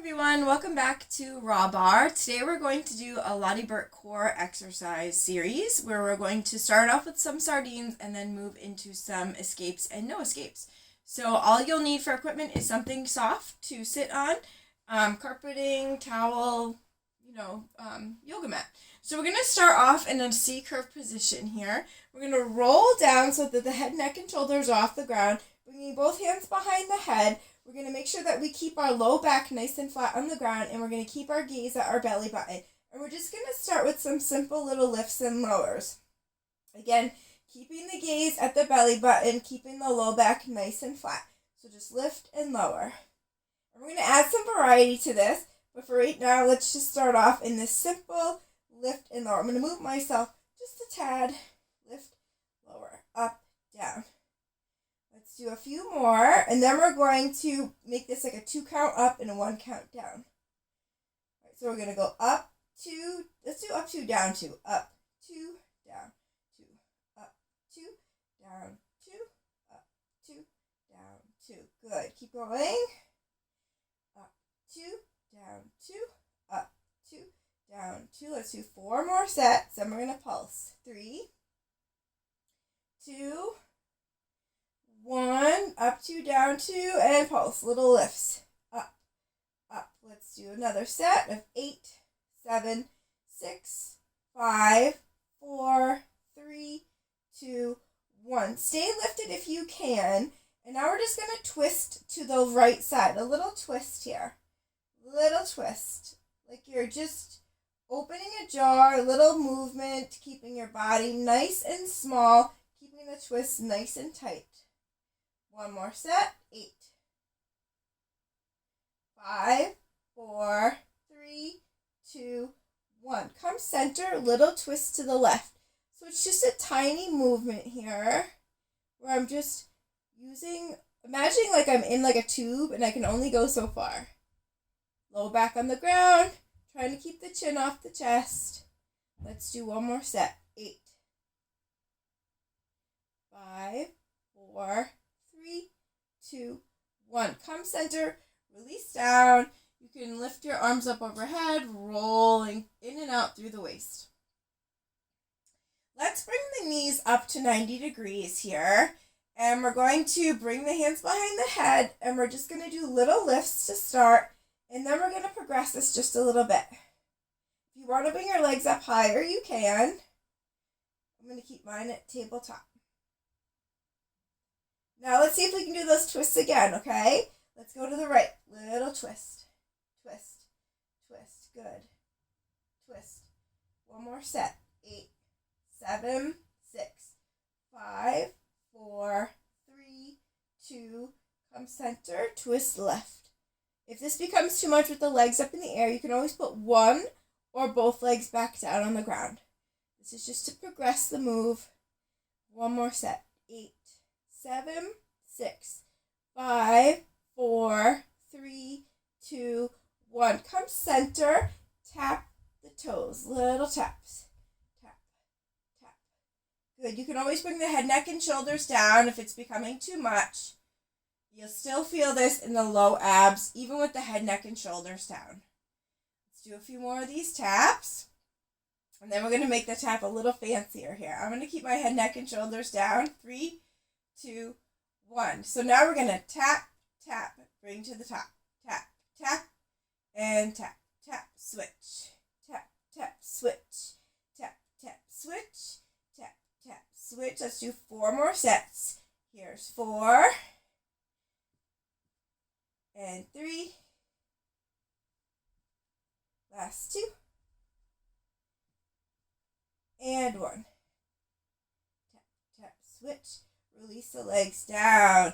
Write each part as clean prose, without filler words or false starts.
everyone, welcome back to Raw Bar. Today we're going to do a Lotte Berk Core exercise series where we're going to start off with some sardines and then move into some escapes and no escapes. So all you'll need for equipment is something soft to sit on, carpeting, towel, yoga mat. So we're going to start off in a C-curve position here. We're going to roll down so that the head, neck, and shoulders are off the ground, bringing both hands behind the head. We're going to make sure that we keep our low back nice and flat on the ground, and we're going to keep our gaze at our belly button. And we're just going to start with some simple little lifts and lowers. Again, keeping the gaze at the belly button, keeping the low back nice and flat. So just lift and lower. And we're going to add some variety to this, but for right now, let's just start off in this simple lift and lower. I'm going to move myself just a tad. Lift, lower, up, down. Let's do a few more, and then we're going to make this like a 2 count up and a 1 count down. All right, so we're going to go up, 2, let's do up, 2, down, 2, up, 2, down, 2, up, 2, down, 2, up, 2, down, 2. Good. Keep going. Up, 2, down, 2, up, 2, down, 2. Let's do 4 more sets, then we're going to pulse. 3, 2, 1, up 2, down 2, and pulse. Little lifts. Up, up. Let's do another set of 8, 7, 6, 5, 4, 3, 2, 1. Stay lifted if you can. And now we're just going to twist to the right side. A little twist here. Little twist. Like you're just opening a jar. A little movement. Keeping your body nice and small. Keeping the twist nice and tight. 1 more set. 8, 5, 4, 3, 2, 1. Come center, little twist to the left. So it's just a tiny movement here where I'm just imagining like I'm in like a tube and I can only go so far. Low back on the ground, trying to keep the chin off the chest. Let's do 1 more set. 8, 5, 4, 3, 2, 1. Come center, release down. You can lift your arms up overhead, rolling in and out through the waist. Let's bring the knees up to 90 degrees here. And we're going to bring the hands behind the head, and we're just going to do little lifts to start. And then we're going to progress this just a little bit. If you want to bring your legs up higher, you can. I'm going to keep mine at tabletop. Now let's see if we can do those twists again, okay? Let's go to the right. Little twist. Twist. Twist. Good. Twist. 1 more set. 8, 7, 6, 5, 4, 3, 2, come center, twist left. If this becomes too much with the legs up in the air, you can always put one or both legs back down on the ground. This is just to progress the move. 1 more set. 8, 7, 6, 5, 4, 3, 2, 1. Come center, tap the toes, little taps. Tap, tap. Good. You can always bring the head, neck, and shoulders down if it's becoming too much. You'll still feel this in the low abs, even with the head, neck, and shoulders down. Let's do a few more of these taps. And then we're going to make the tap a little fancier here. I'm going to keep my head, neck, and shoulders down. 3, 2, 1. So now we're going to tap, tap, bring to the top. Tap, tap, and tap, tap, switch. Tap, tap, switch. Tap, tap, switch. Tap, tap, switch. Let's do 4 more sets. Here's 4. And 3. Last 2. And 1. Tap, tap, switch. Release the legs down.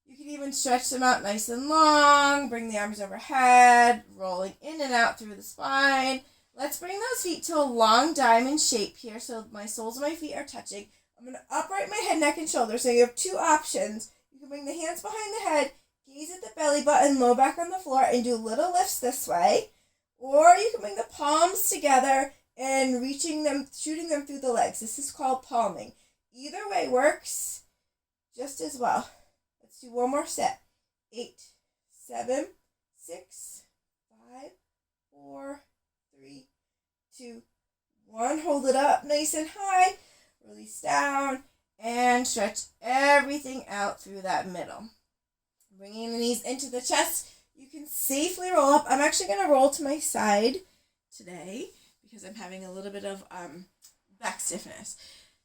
You can even stretch them out nice and long. Bring the arms overhead, rolling in and out through the spine. Let's bring those feet to a long diamond shape here so my soles of my feet are touching. I'm going to upright my head, neck, and shoulders. So you have 2 options. You can bring the hands behind the head, gaze at the belly button, low back on the floor, and do little lifts this way. Or you can bring the palms together and shooting them through the legs. This is called palming. Either way works just as well. Let's do 1 more set. 8, 7, 6, 5, 4, 3, 2, 1. Hold it up nice and high. Release down and stretch everything out through that middle. Bringing the knees into the chest. You can safely roll up. I'm actually going to roll to my side today because I'm having a little bit of back stiffness.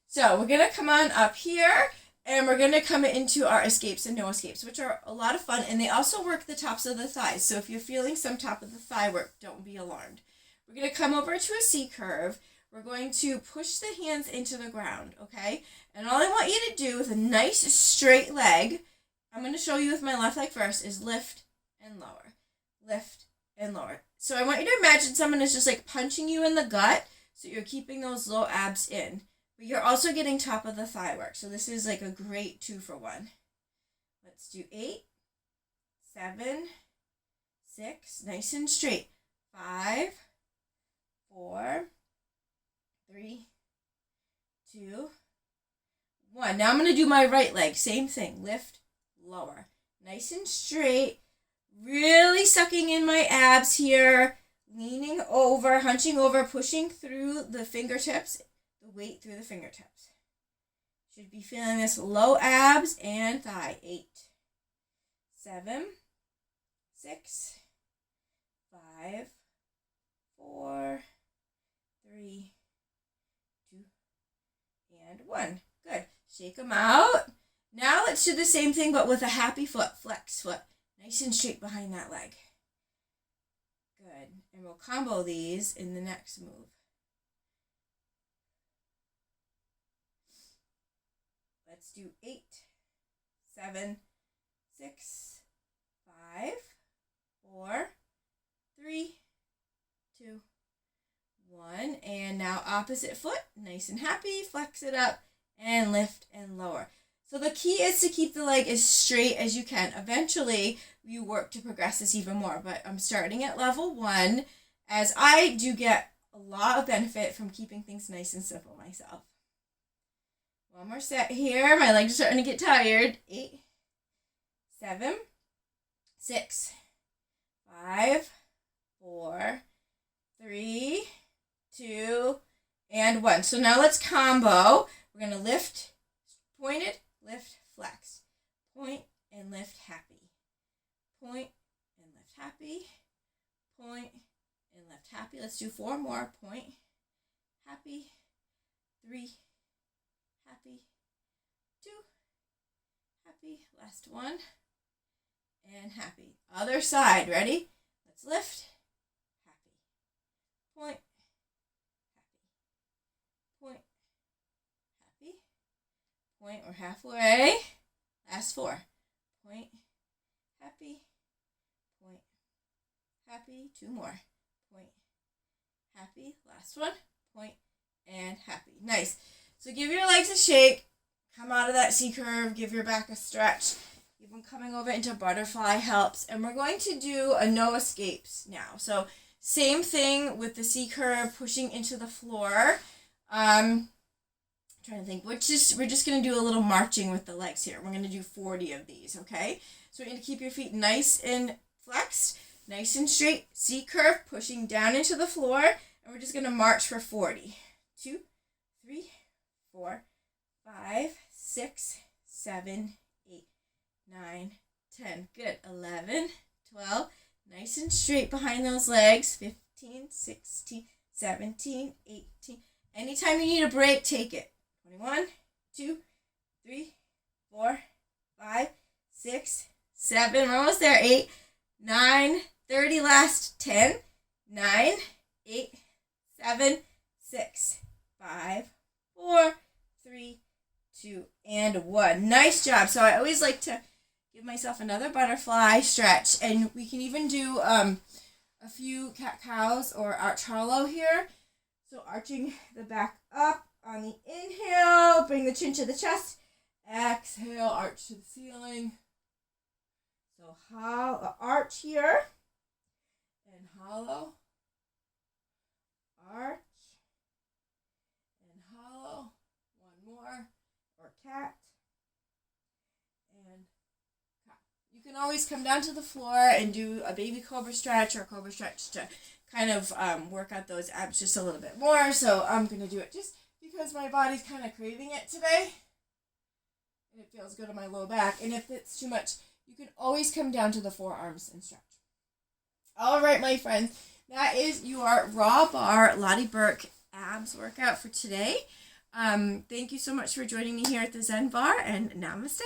So we're going to come on up here and we're going to come into our escapes and no escapes, which are a lot of fun. And they also work the tops of the thighs. So if you're feeling some top of the thigh work, don't be alarmed. We're going to come over to a C curve. We're going to push the hands into the ground, okay? And all I want you to do with a nice straight leg, I'm going to show you with my left leg first, is lift and lower. Lift and lower. So I want you to imagine someone is just like punching you in the gut, so you're keeping those low abs in. But you're also getting top of the thigh work. So this is like a great 2-for-1. Let's do 8, 7, 6, nice and straight. 5, 4, 3, 2, 1. Now I'm going to do my right leg. Same thing. Lift, lower. Nice and straight. Really sucking in my abs here. Leaning over, hunching over, pushing through the fingertips. The weight through the fingertips. Should be feeling this low abs and thigh. 8, 7, 6, 5, 4, 3, 2, and 1. Good. Shake them out. Now let's do the same thing but with a happy foot. Flex foot. Nice and straight behind that leg. Good. And we'll combo these in the next move. Let's do 8, 7, 6, 5, 4, 3, 2, 1. And now opposite foot. Nice and happy. Flex it up and lift and lower. So the key is to keep the leg as straight as you can. Eventually, you work to progress this even more. But I'm starting at level 1 as I do get a lot of benefit from keeping things nice and simple myself. One more set here. My legs are starting to get tired. 8, 7, 6, 5, 4, 3, 2, and 1. So now let's combo. We're going to lift, pointed, lift, flex. Point and lift, happy. Point and lift, happy. Point and lift, happy. Let's do 4 more. Point, happy. 3, happy. 2, happy. Last one. And happy. Other side. Ready? Let's lift. Happy. Point. Happy. Point. Happy. Point. We're halfway. Last 4. Point. Happy. Point. Happy. 2 more. Point. Happy. Last one. Point. And happy. Nice. So give your legs a shake. Come out of that C curve. Give your back a stretch. Even coming over into butterfly helps. And we're going to do a no escapes now. So same thing with the C curve, pushing into the floor. Trying to think. We're just going to do a little marching with the legs here. We're going to do 40 of these, okay? So we're going to keep your feet nice and flexed, nice and straight. C curve, pushing down into the floor. And we're just going to march for 40. 2, 3, 4, 5, 6, 7, 8, 9, 10. Good. 11, 12. Nice and straight behind those legs. 15, 16, 17, 18. Anytime you need a break, take it. 21, 2, 3, 4, 5, 6, 7. We're almost there. 8, 9, 30. Last 10, 9, 8, 7, 6, 5, 4, 3, 2, and 1. Nice job. So I always like to give myself another butterfly stretch, and we can even do a few cat-cows or arch hollow here. So arching the back up on the inhale, bring the chin to the chest. Exhale, arch to the ceiling. So arch here and hollow. Arch and hollow. One more. Or cat and cow. You can can always come down to the floor and do a baby cobra stretch or a cobra stretch to kind of work out those abs just a little bit more. So I'm going to do it just because my body's kind of craving it today. And it feels good on my low back. And if it's too much, you can always come down to the forearms and stretch. All right, my friends. That is your raw bar Lotte Berk abs workout for today. Thank you so much for joining me here at the Zen Bar, and namaste.